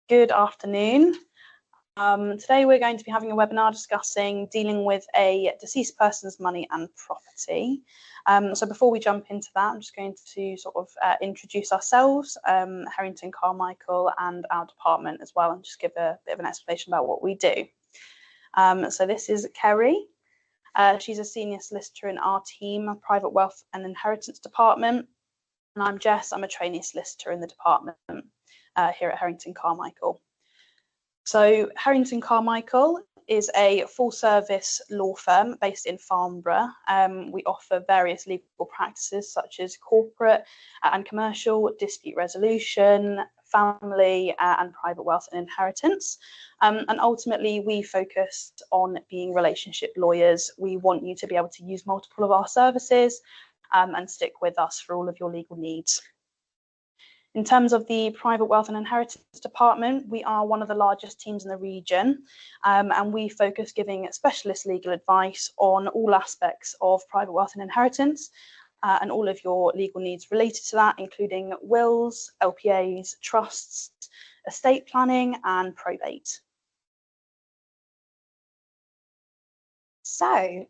Good afternoon. Today we're going to be having a webinar discussing dealing with a deceased person's money and property. So before we jump into that, I'm just going to sort of introduce ourselves, Harrington Carmichael, and our department as well, and just give a bit of an explanation about what we do. So this is Kerry. She's a senior solicitor in our team, a private wealth and inheritance department. And I'm Jess, I'm a trainee solicitor in the department here at Harrington Carmichael. So Harrington Carmichael is a full service law firm based in Farnborough. We offer various legal practices such as corporate and commercial, dispute resolution, family and private wealth and inheritance. And ultimately we focus on being relationship lawyers. We want you to be able to use multiple of our services and stick with us for all of your legal needs. In terms of the private wealth and inheritance department, we are one of the largest teams in the region, and we focus giving specialist legal advice on all aspects of private wealth and inheritance and all of your legal needs related to that, including wills, LPAs, trusts, estate planning and probate. So,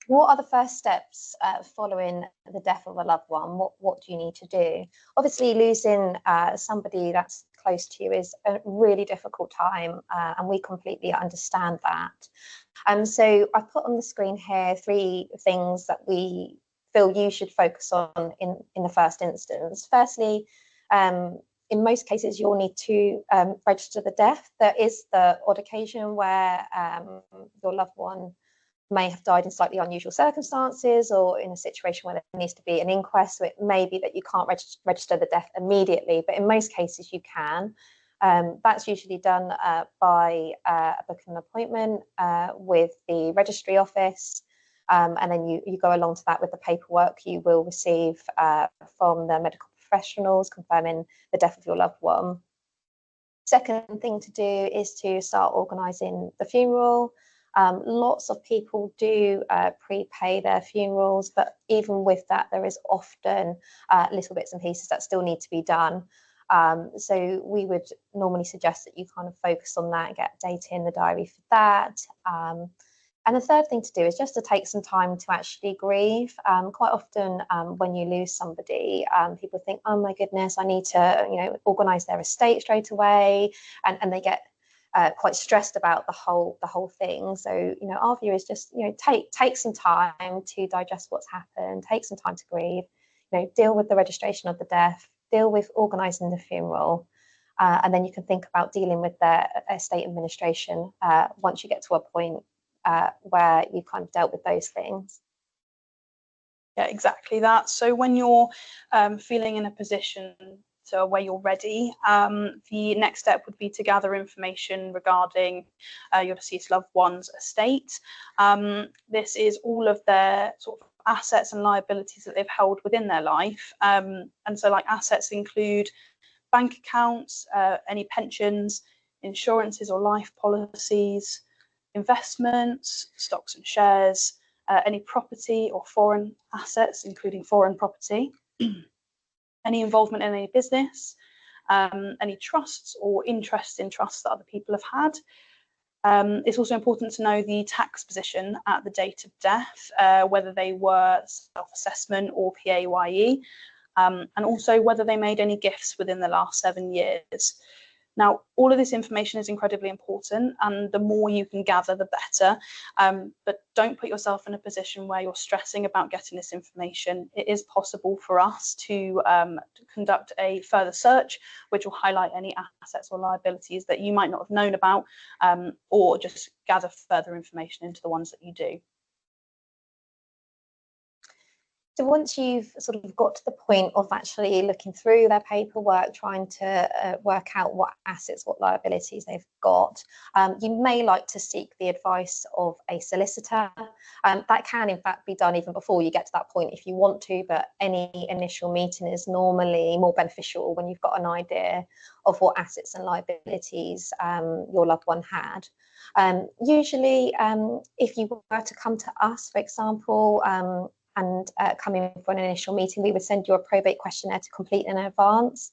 what are the first steps following the death of a loved one? What do you need to do? Obviously, losing somebody that's close to you is a really difficult time, and we completely understand that. So I've put on the screen here 3 things that we feel you should focus on in the first instance. Firstly, in most cases, you'll need to register the death. There is the odd occasion where your loved one may have died in slightly unusual circumstances or in a situation where there needs to be an inquest, so it may be that you can't register the death immediately, but in most cases you can. That's usually done by booking an appointment with the registry office, and then you go along to that with the paperwork you will receive from the medical professionals confirming the death of your loved one. Second thing to do is to start organising the funeral. Lots of people do prepay their funerals, but even with that, there is often little bits and pieces that still need to be done. So we would normally suggest that you kind of focus on that and get a date in the diary for that. And the third thing to do is just to take some time to actually grieve. Quite often when you lose somebody, people think, oh my goodness, I need to, organise their estate straight away, and they get quite stressed about the whole thing. So our view is just take some time to digest what's happened, take some time to grieve, deal with the registration of the death, deal with organising the funeral, and then you can think about dealing with their estate administration once you get to a point where you've kind of dealt with those things. Yeah, exactly that. So when you're feeling in a position where you're ready, the next step would be to gather information regarding your deceased loved one's estate. This is all of their sort of assets and liabilities that they've held within their life. And so like assets include bank accounts, any pensions, insurances or life policies, investments, stocks and shares, any property or foreign assets, including foreign property, any involvement in any business, any trusts or interests in trusts that other people have had. It's also important to know the tax position at the date of death, whether they were self-assessment or PAYE, and also whether they made any gifts within the last 7 years. Now, all of this information is incredibly important, and the more you can gather, the better. But don't put yourself in a position where you're stressing about getting this information. It is possible for us to conduct a further search, which will highlight any assets or liabilities that you might not have known about, or just gather further information into the ones that you do. So once you've sort of got to the point of actually looking through their paperwork, trying to work out what assets, what liabilities they've got, you may like to seek the advice of a solicitor. That can in fact be done even before you get to that point if you want to, but any initial meeting is normally more beneficial when you've got an idea of what assets and liabilities your loved one had. Usually, if you were to come to us, for example, and come in for an initial meeting, we would send you a probate questionnaire to complete in advance.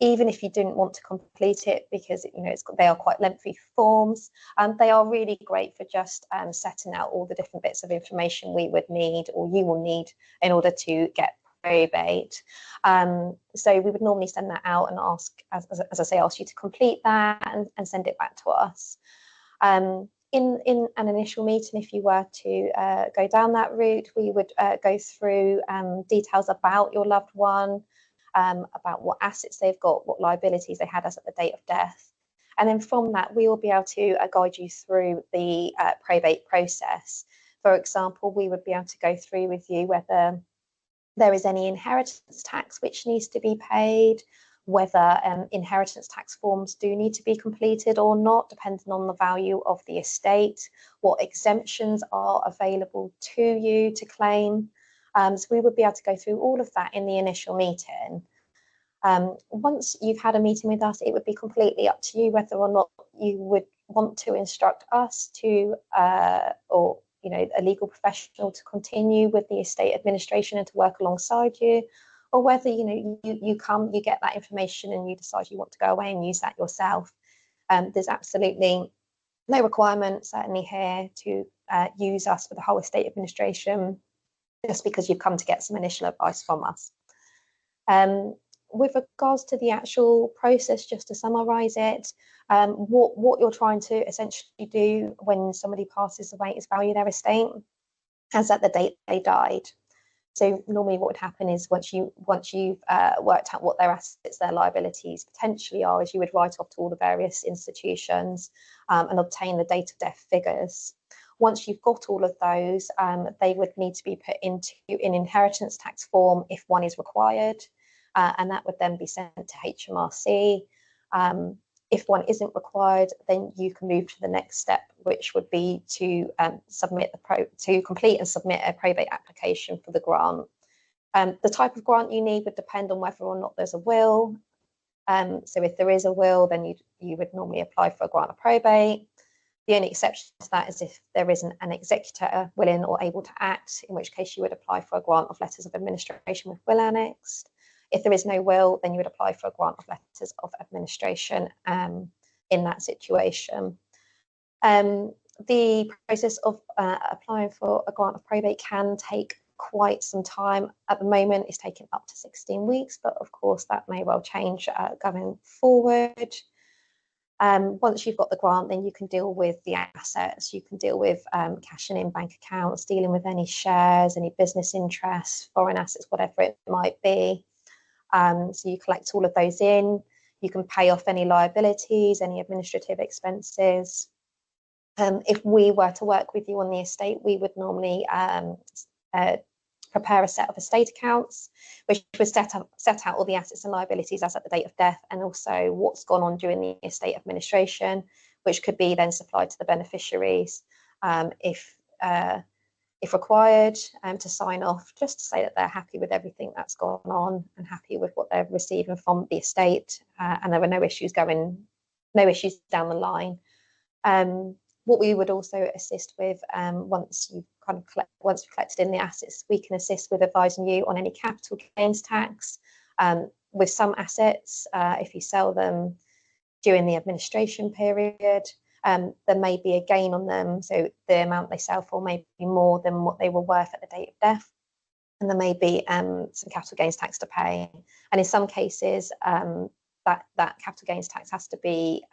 even if you didn't want to complete it, because they are quite lengthy forms, they are really great for just setting out all the different bits of information we would need, or you will need, in order to get probate. So we would normally send that out and ask, as I say, ask you to complete that and send it back to us. In an initial meeting, if you were to go down that route, we would go through details about your loved one, about what assets they've got, what liabilities they had as at the date of death. And then from that, we will be able to guide you through the probate process. For example, we would be able to go through with you whether there is any inheritance tax which needs to be paid, whether inheritance tax forms do need to be completed or not, depending on the value of the estate, what exemptions are available to you to claim. So we would be able to go through all of that in the initial meeting. Once you've had a meeting with us, it would be completely up to you whether or not you would want to instruct us to, or a legal professional to continue with the estate administration and to work alongside you, or whether you get that information and you decide you want to go away and use that yourself. There's absolutely no requirement, certainly here, to use us for the whole estate administration, just because you've come to get some initial advice from us. With regards to the actual process, just to summarise it, what you're trying to essentially do when somebody passes away is value their estate as at the date they died. So normally what would happen is once you've worked out what their assets, their liabilities potentially are, is you would write off to all the various institutions and obtain the date of death figures. Once you've got all of those, they would need to be put into an inheritance tax form if one is required, and that would then be sent to HMRC. If one isn't required, then you can move to the next step, which would be to complete and submit a probate application for the grant. The type of grant you need would depend on whether or not there's a will. So if there is a will, then you would normally apply for a grant of probate. The only exception to that is if there isn't an executor willing or able to act, in which case you would apply for a grant of letters of administration with will annexed. If there is no will, then you would apply for a grant of letters of administration in that situation. The process of applying for a grant of probate can take quite some time. At the moment, it's taken up to 16 weeks, but of course that may well change going forward. Once you've got the grant, then you can deal with the assets. You can deal with cashing in bank accounts, dealing with any shares, any business interests, foreign assets, whatever it might be. So you collect all of those in. You can pay off any liabilities, any administrative expenses. If we were to work with you on the estate, we would normally prepare a set of estate accounts, which would set out all the assets and liabilities as at the date of death, and also what's gone on during the estate administration, which could be then supplied to the beneficiaries if required, to sign off, just to say that they're happy with everything that's gone on and happy with what they're receiving from the estate, and there were no issues down the line. What we would also assist with, once you've collected in the assets, we can assist with advising you on any capital gains tax. With some assets, if you sell them during the administration period, there may be a gain on them, so the amount they sell for may be more than what they were worth at the date of death, and there may be some capital gains tax to pay. And in some cases, that capital gains tax has to be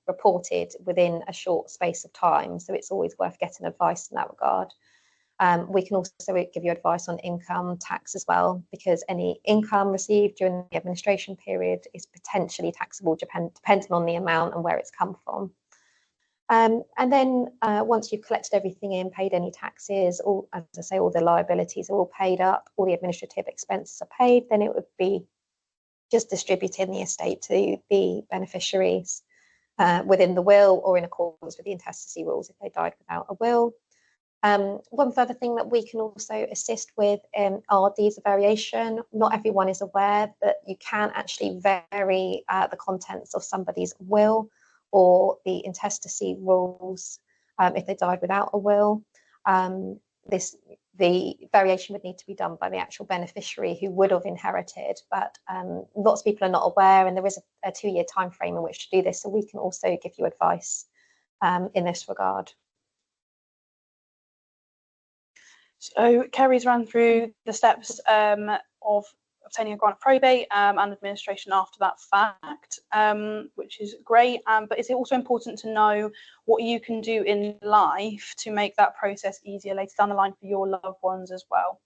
reported within a short space of time, so it's always worth getting advice in that regard. We can also give you advice on income tax as well, because any income received during the administration period is potentially taxable, depending on the amount and where it's come from. And then once you've collected everything in, paid any taxes, as I say, all the liabilities are all paid up, all the administrative expenses are paid, then it would be just distributing the estate to the beneficiaries within the will, or in accordance with the intestacy rules if they died without a will. One further thing that we can also assist with are deeds of variation. Not everyone is aware that you can actually vary the contents of somebody's will or the intestacy rules if they died without a will. the variation would need to be done by the actual beneficiary who would have inherited, but lots of people are not aware, and there is a 2-year time frame in which to do this, so we can also give you advice in this regard. So Kerry's ran through the steps of obtaining a grant of probate and administration after that fact, which is great. But it's also important to know what you can do in life to make that process easier later down the line for your loved ones as well.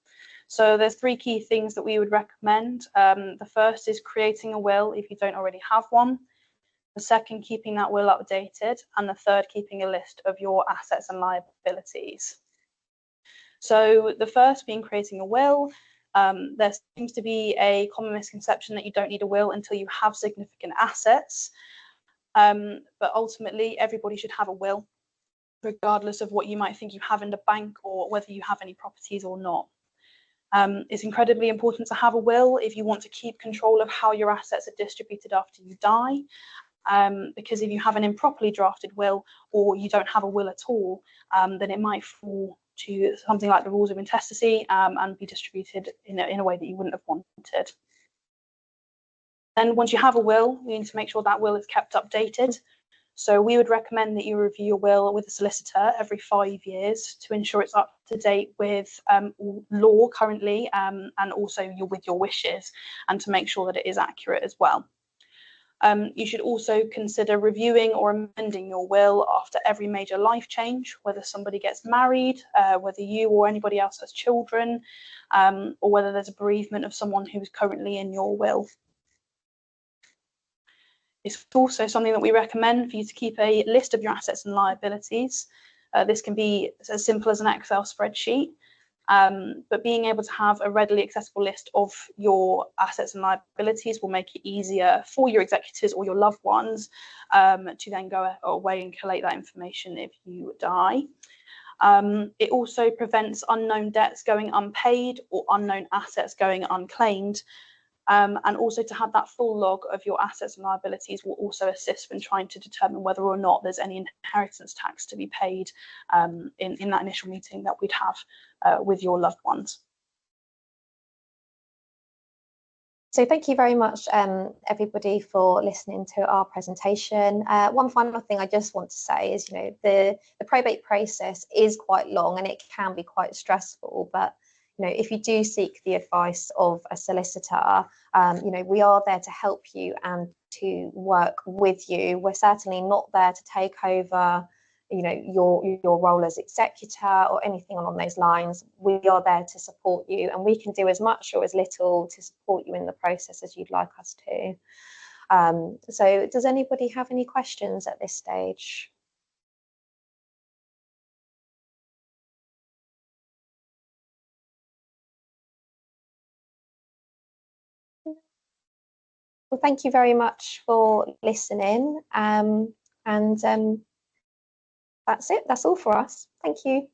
So there's 3 key things that we would recommend. The first is creating a will if you don't already have one. The second, keeping that will updated. And the third, keeping a list of your assets and liabilities. So the first being creating a will. There seems to be a common misconception that you don't need a will until you have significant assets. But ultimately, everybody should have a will, regardless of what you might think you have in the bank or whether you have any properties or not. It's incredibly important to have a will if you want to keep control of how your assets are distributed after you die. Because if you have an improperly drafted will or you don't have a will at all, then it might fall to something like the rules of intestacy and be distributed in a way that you wouldn't have wanted. Then once you have a will, you need to make sure that will is kept updated. So we would recommend that you review your will with a solicitor every 5 years to ensure it's up to date with law currently and also with your wishes, and to make sure that it is accurate as well. You should also consider reviewing or amending your will after every major life change, whether somebody gets married, whether you or anybody else has children, or whether there's a bereavement of someone who's currently in your will. It's also something that we recommend for you to keep a list of your assets and liabilities. This can be as simple as an Excel spreadsheet. But being able to have a readily accessible list of your assets and liabilities will make it easier for your executors or your loved ones to then go away and collate that information if you die. It also prevents unknown debts going unpaid or unknown assets going unclaimed. And also to have that full log of your assets and liabilities will also assist when trying to determine whether or not there's any inheritance tax to be paid in that initial meeting that we'd have with your loved ones. So thank you very much, everybody, for listening to our presentation. One final thing I just want to say is, the probate process is quite long and it can be quite stressful, but if you do seek the advice of a solicitor, we are there to help you and to work with you. We're certainly not there to take over, your role as executor or anything along those lines. We are there to support you, and we can do as much or as little to support you in the process as you'd like us to. So does anybody have any questions at this stage? Well, thank you very much for listening. And that's it. That's all for us. Thank you.